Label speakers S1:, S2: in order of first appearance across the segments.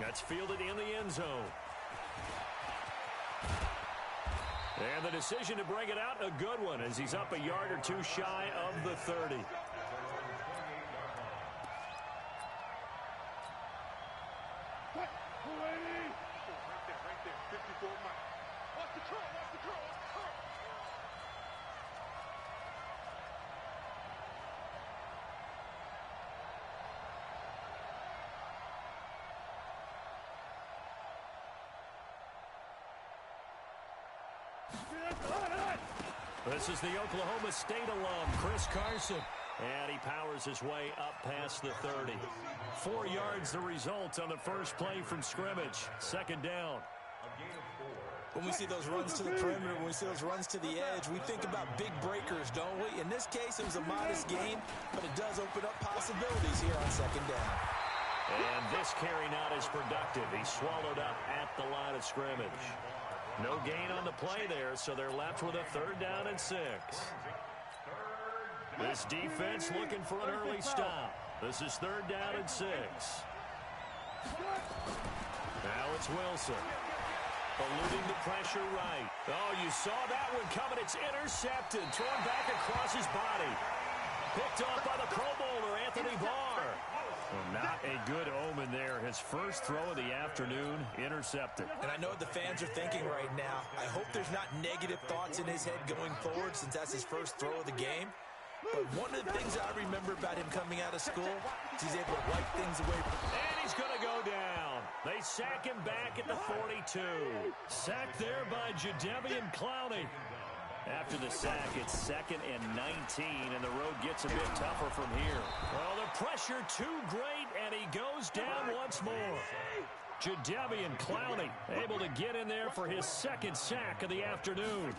S1: That's fielded in the end zone. And the decision to bring it out, a good one, as he's up a yard or two shy of the 30.
S2: Right there, 54 miles. Watch the curl, watch the curl, watch the curl.
S1: This is the Oklahoma State alum, Chris Carson. And he powers his way up past the 30. 4 yards the result on the first play from scrimmage. Second down.
S3: When we see those runs to the perimeter, when we see those runs to the edge, we think about big breakers, don't we? In this case, it was a modest gain, but it does open up possibilities here on second down.
S1: And this carry not as productive. He's swallowed up at the line of scrimmage. No gain on the play there, so they're left with a 3rd down and 6. This defense looking for an early stop. This is 3rd down and 6. Now it's Wilson. Eluding the pressure right. Oh, you saw that one coming. It's intercepted. Thrown back across his body. Picked off by the Pro Bowler, Anthony Barr. Well, not a good omen there. His first throw of the afternoon, intercepted.
S3: And I know what the fans are thinking right now. I hope there's not negative thoughts in his head going forward since that's his first throw of the game. But one of the things I remember about him coming out of school is he's able to wipe things away.
S1: And he's going to go down. They sack him back at the 42. Sacked there by Jadeveon Clowney. After the sack, it's 2nd and 19, and the road gets a bit tougher from here. Well, the pressure too great, and he goes down once more. Jadeveon Clowney able to get in there for his 2nd sack of the afternoon.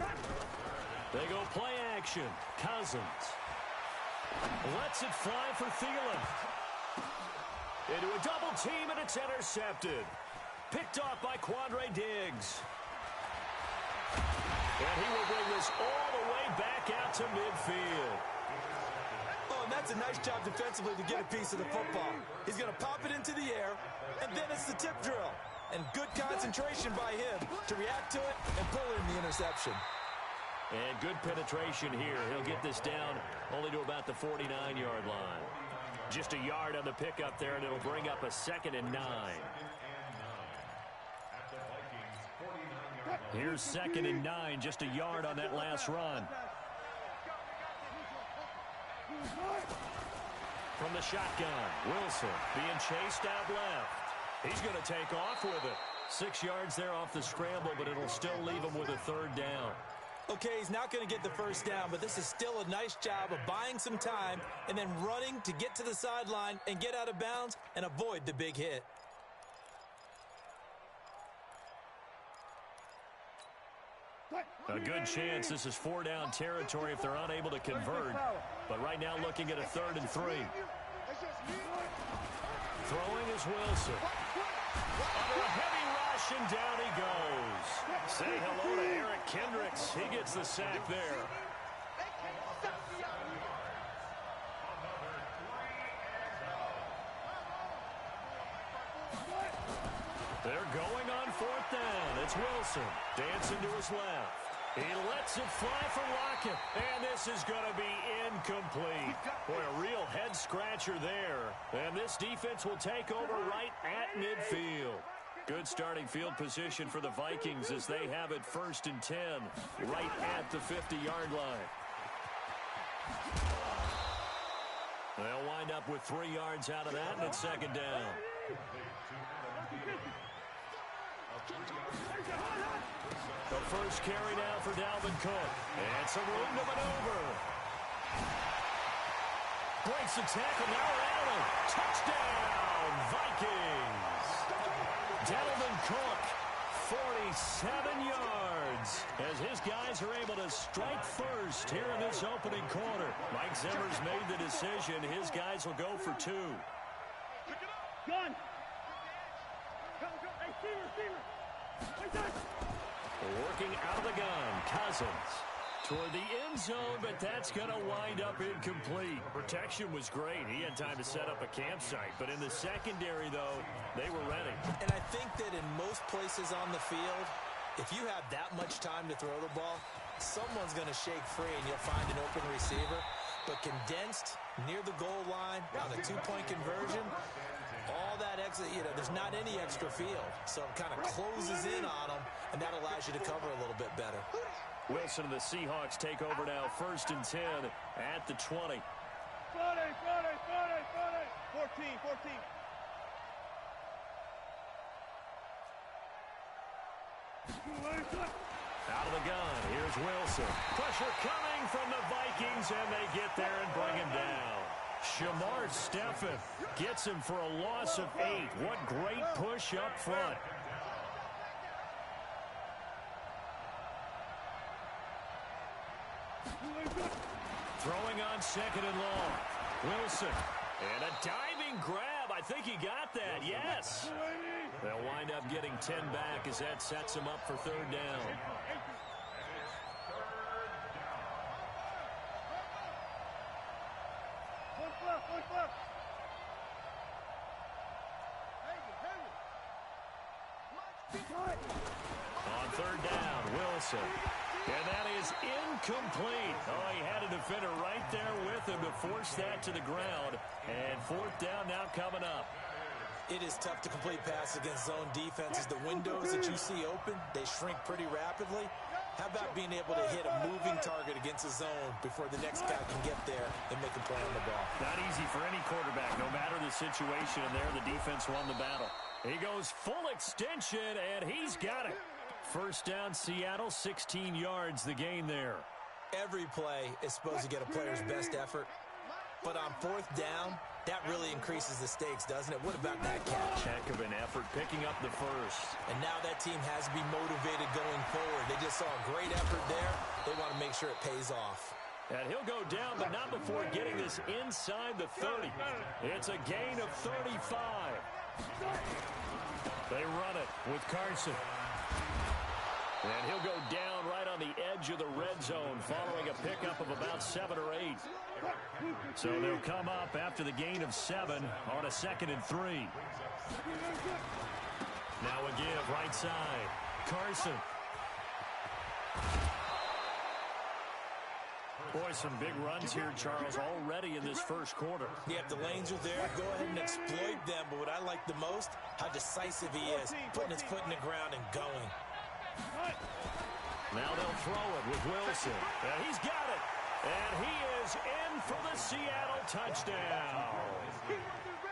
S1: They go play action. Cousins lets it fly for Thielen. Into a double team, and it's intercepted. Picked off by Quandre Diggs. And he will bring this all the way back out to midfield.
S3: Oh, and that's a nice job defensively to get a piece of the football. He's going to pop it into the air, and then it's the tip drill. And good concentration by him to react to it and pull in the interception.
S1: And good penetration here. He'll get this down only to about the 49-yard line. Just a yard on the pickup there, and it'll bring up a 2nd and 9. Here's 2nd and 9, just a yard on that last run. From the shotgun, Wilson being chased out left. He's going to take off with it. 6 yards there off the scramble, but it'll still leave him with a 3rd down.
S3: Okay, he's not going to get the first down, but this is still a nice job of buying some time and then running to get to the sideline and get out of bounds and avoid the big hit.
S1: A good chance this is 4-down territory if they're unable to convert. But right now looking at a 3rd and 3. Throwing is Wilson. Under a heavy rush, and down he goes. Say hello to Eric Kendricks. He gets the sack there. They're going on 4th down. It's Wilson. Dancing to his left. He lets it fly for Lockett. And this is going to be incomplete. Boy, a real head-scratcher there. And this defense will take over right at midfield. Good starting field position for the Vikings as they have it 1st and 10. Right at the 50-yard line. They'll wind up with 3 yards out of that, and it's 2nd down. The first carry now for Dalvin Cook. And some room to maneuver. Breaks the tackle, now Allen. Touchdown, Vikings. Dalvin Cook, 47 yards. As his guys are able to strike first here in this opening quarter. Mike Zimmer's made the decision. His guys will go for 2.
S2: Gun. Hey, receiver.
S1: Working out of the gun, Cousins. Toward the end zone, but that's going to wind up incomplete. Protection was great. He had time to set up a campsite. But in the secondary, though, they were ready.
S3: And I think that in most places on the field, if you have that much time to throw the ball, someone's going to shake free and you'll find an open receiver. But condensed near the goal line on a two-point conversion, all that extra, there's not any extra field. So it kind of closes in on them, and that allows you to cover a little bit better.
S1: Wilson and the Seahawks take over now, 1st and 10 at the 20.
S2: 14.
S1: Out of the gun, here's Wilson. Pressure coming from the Vikings, and they get there and bring him down. Shamar Stephen gets him for a loss of 8. What great push up front. Throwing on 2nd and long. Wilson. And a diving grab. I think he got that. Yes. They'll wind up getting 10 back as that sets him up for 3rd down. On 3rd down, Wilson. And that is incomplete. Oh, he had a defender right there with him to force that to the ground. And 4th down now coming up.
S3: It is tough to complete passes against zone defenses. The windows that you see open, they shrink pretty rapidly. How about being able to hit a moving target against a zone before the next guy can get there and make a play on the ball?
S1: Not easy for any quarterback, no matter the situation. And there, the defense won the battle. He goes full extension, and he's got it. 1st down, Seattle, 16 yards, the gain there.
S3: Every play is supposed to get a player's best effort. But on 4th down, that really increases the stakes, doesn't it? What about that catch?
S1: Heck of an effort, picking up the 1st.
S3: And now that team has to be motivated going forward. They just saw a great effort there. They want to make sure it pays off.
S1: And he'll go down, but not before getting this inside the 30. It's a gain of 35. They run it with Carson. And he'll go down right on the edge of the red zone following a pickup of about 7 or 8. So they'll come up after the gain of 7 on a 2nd and 3. Now a give right side. Carson. Boy, some big runs here, Charles, already in this 1st quarter.
S3: Yeah, if the lanes are there, go ahead and exploit them. But what I like the most, how decisive he is, putting his foot in the ground and going.
S1: Now they'll throw it with Wilson. And he's got it. And he is in for the Seattle touchdown.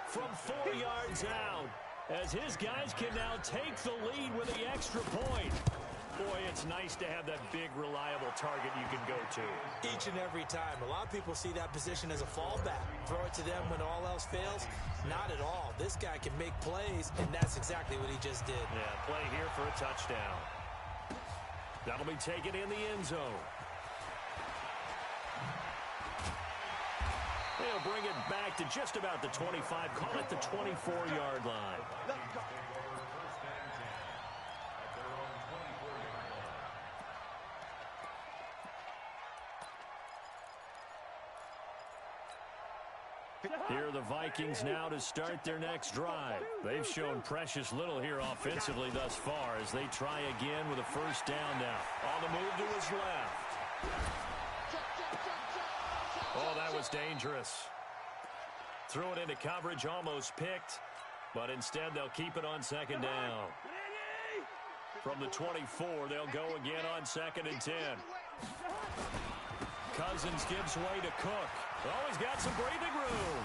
S1: From 4 yards out, as his guys can now take the lead with the extra point. Boy, it's nice to have that big, reliable target you can go to.
S3: Each and every time. A lot of people see that position as a fallback. Throw it to them when all else fails. Not at all. This guy can make plays, and that's exactly what he just did.
S1: Yeah, play here for a touchdown. That'll be taken in the end zone. They'll bring it back to just about the 25. Call it the 24-yard line. Here are the Vikings now to start their next drive. They've shown precious little here offensively thus far as they try again with a 1st down now. On the move to his left. Oh, that was dangerous. Threw it into coverage, almost picked, but instead they'll keep it on 2nd down. From the 24, they'll go again on 2nd and 10. Cousins gives way to Cook. Oh, he's got some breathing room.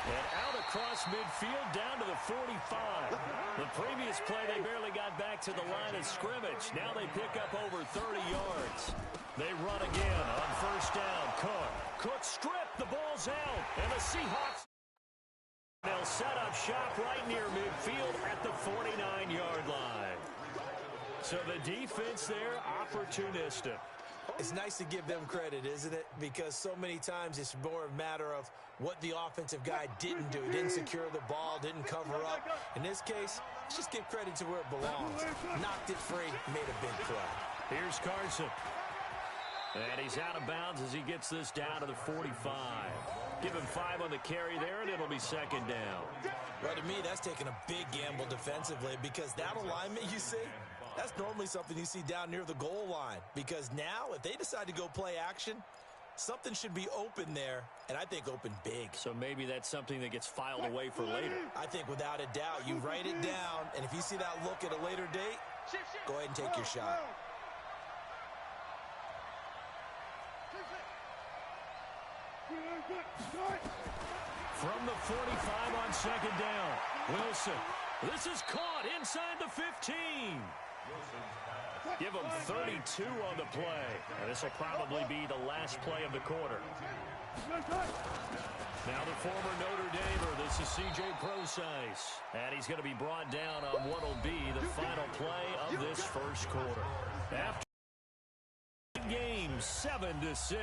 S1: And out across midfield down to the 45. The previous play, they barely got back to the line of scrimmage. Now they pick up over 30 yards. They run again on 1st down. Cook stripped. The ball's out. And the Seahawks, they'll set up shop right near midfield at the 49-yard line. So the defense there, opportunistic.
S3: It's nice to give them credit, isn't it? Because so many times it's more a matter of what the offensive guy didn't do. Didn't secure the ball, didn't cover up. In this case, Let's just give credit to where it belongs. Knocked it free, made a big play.
S1: Here's Carson. And he's out of bounds as he gets this down to the 45. Give him 5 on the carry there, and it'll be second down.
S3: Well, to me, that's taking a big gamble defensively because that alignment you see, that's normally something you see down near the goal line. Because now, if they decide to go play action, something should be open there, and I think open big.
S1: So maybe that's something that gets filed away for later.
S3: I think without a doubt, you write it down, and if you see that look at a later date, go ahead and take your shot.
S1: From the 45 on second down, Wilson. This is caught inside the 15. Give him 32 on the play. And this will probably be the last play of the quarter. Now the former Notre Damer, this is C.J. Prosise. And he's going to be brought down on what will be the final play of this first quarter. After game, 7-6.